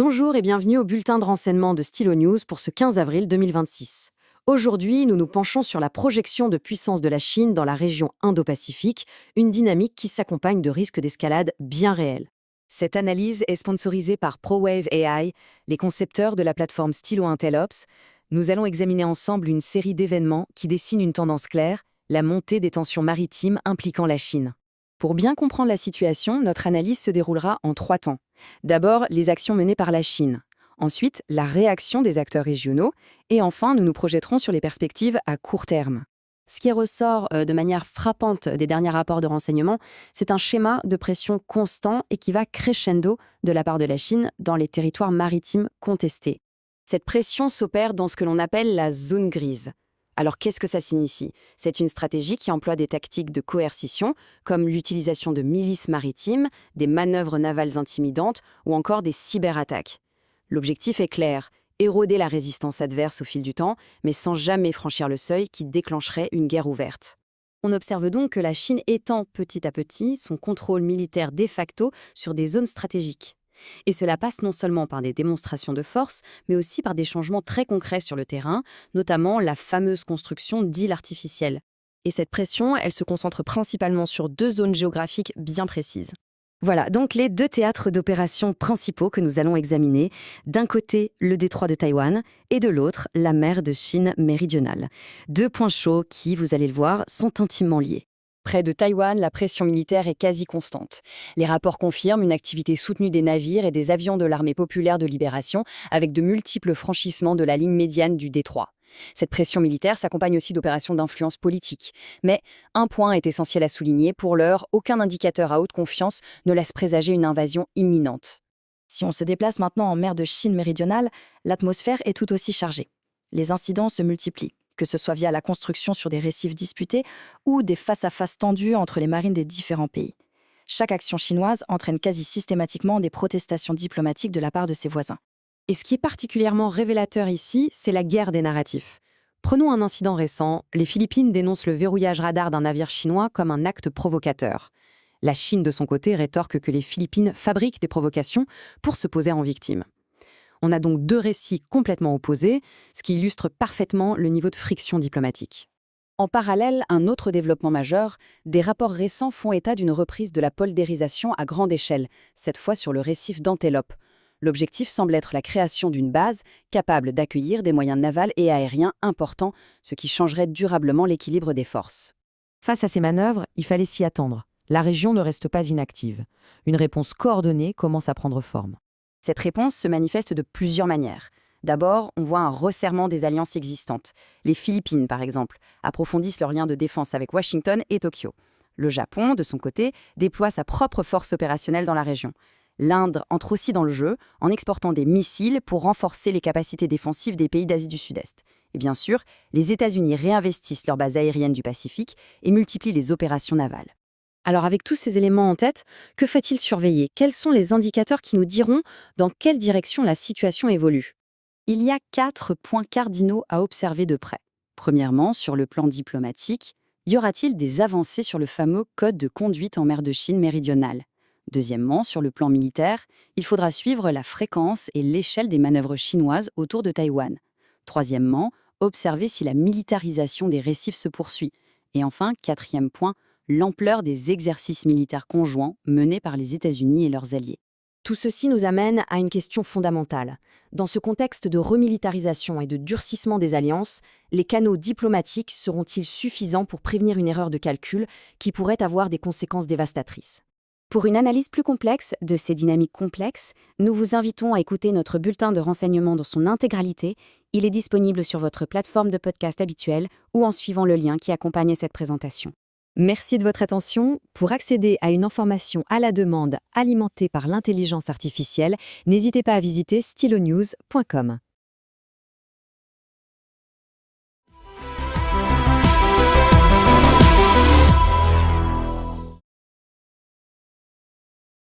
Bonjour et bienvenue au bulletin de renseignement de Stylo News pour ce 15 avril 2026. Aujourd'hui, nous nous penchons sur la projection de puissance de la Chine dans la région Indo-Pacifique, une dynamique qui s'accompagne de risques d'escalade bien réels. Cette analyse est sponsorisée par ProWave AI, les concepteurs de la plateforme Stylo Intellops. Nous allons examiner ensemble une série d'événements qui dessinent une tendance claire, la montée des tensions maritimes impliquant la Chine. Pour bien comprendre la situation, notre analyse se déroulera en 3 temps. D'abord, les actions menées par la Chine. Ensuite, la réaction des acteurs régionaux. Et enfin, nous nous projetterons sur les perspectives à court terme. Ce qui ressort de manière frappante des derniers rapports de renseignement, c'est un schéma de pression constant et qui va crescendo de la part de la Chine dans les territoires maritimes contestés. Cette pression s'opère dans ce que l'on appelle la zone grise. Alors qu'est-ce que ça signifie? C'est une stratégie qui emploie des tactiques de coercition, comme l'utilisation de milices maritimes, des manœuvres navales intimidantes ou encore des cyberattaques. L'objectif est clair, éroder la résistance adverse au fil du temps, mais sans jamais franchir le seuil qui déclencherait une guerre ouverte. On observe donc que la Chine étend petit à petit son contrôle militaire de facto sur des zones stratégiques. Et cela passe non seulement par des démonstrations de force, mais aussi par des changements très concrets sur le terrain, notamment la fameuse construction d'îles artificielles. Et cette pression, elle se concentre principalement sur 2 zones géographiques bien précises. Voilà donc les 2 théâtres d'opération principaux que nous allons examiner. D'un côté, le détroit de Taïwan et de l'autre, la mer de Chine méridionale. 2 points chauds qui, vous allez le voir, sont intimement liés. Près de Taïwan, la pression militaire est quasi constante. Les rapports confirment une activité soutenue des navires et des avions de l'armée populaire de libération, avec de multiples franchissements de la ligne médiane du détroit. Cette pression militaire s'accompagne aussi d'opérations d'influence politique. Mais un point est essentiel à souligner, pour l'heure, aucun indicateur à haute confiance ne laisse présager une invasion imminente. Si on se déplace maintenant en mer de Chine méridionale, l'atmosphère est tout aussi chargée. Les incidents se multiplient, que ce soit via la construction sur des récifs disputés ou des face-à-face tendus entre les marines des différents pays. Chaque action chinoise entraîne quasi systématiquement des protestations diplomatiques de la part de ses voisins. Et ce qui est particulièrement révélateur ici, c'est la guerre des narratifs. Prenons un incident récent, les Philippines dénoncent le verrouillage radar d'un navire chinois comme un acte provocateur. La Chine, de son côté, rétorque que les Philippines fabriquent des provocations pour se poser en victime. On a donc 2 récits complètement opposés, ce qui illustre parfaitement le niveau de friction diplomatique. En parallèle, un autre développement majeur, des rapports récents font état d'une reprise de la poldérisation à grande échelle, cette fois sur le récif d'Antelope. L'objectif semble être la création d'une base capable d'accueillir des moyens navals et aériens importants, ce qui changerait durablement l'équilibre des forces. Face à ces manœuvres, il fallait s'y attendre. La région ne reste pas inactive. Une réponse coordonnée commence à prendre forme. Cette réponse se manifeste de plusieurs manières. D'abord, on voit un resserrement des alliances existantes. Les Philippines, par exemple, approfondissent leurs liens de défense avec Washington et Tokyo. Le Japon, de son côté, déploie sa propre force opérationnelle dans la région. L'Inde entre aussi dans le jeu en exportant des missiles pour renforcer les capacités défensives des pays d'Asie du Sud-Est. Et bien sûr, les États-Unis réinvestissent leurs bases aériennes du Pacifique et multiplient les opérations navales. Alors avec tous ces éléments en tête, que faut-il surveiller? Quels sont les indicateurs qui nous diront dans quelle direction la situation évolue? Il y a 4 points cardinaux à observer de près. Premièrement, sur le plan diplomatique, y aura-t-il des avancées sur le fameux code de conduite en mer de Chine méridionale? Deuxièmement, sur le plan militaire, il faudra suivre la fréquence et l'échelle des manœuvres chinoises autour de Taïwan. Troisièmement, observer si la militarisation des récifs se poursuit. Et enfin, 4e point, l'ampleur des exercices militaires conjoints menés par les États-Unis et leurs alliés. Tout ceci nous amène à une question fondamentale. Dans ce contexte de remilitarisation et de durcissement des alliances, les canaux diplomatiques seront-ils suffisants pour prévenir une erreur de calcul qui pourrait avoir des conséquences dévastatrices? Pour une analyse plus complexe de ces dynamiques complexes, nous vous invitons à écouter notre bulletin de renseignement dans son intégralité. Il est disponible sur votre plateforme de podcast habituelle ou en suivant le lien qui accompagne cette présentation. Merci de votre attention. Pour accéder à une information à la demande alimentée par l'intelligence artificielle, n'hésitez pas à visiter stylonews.com.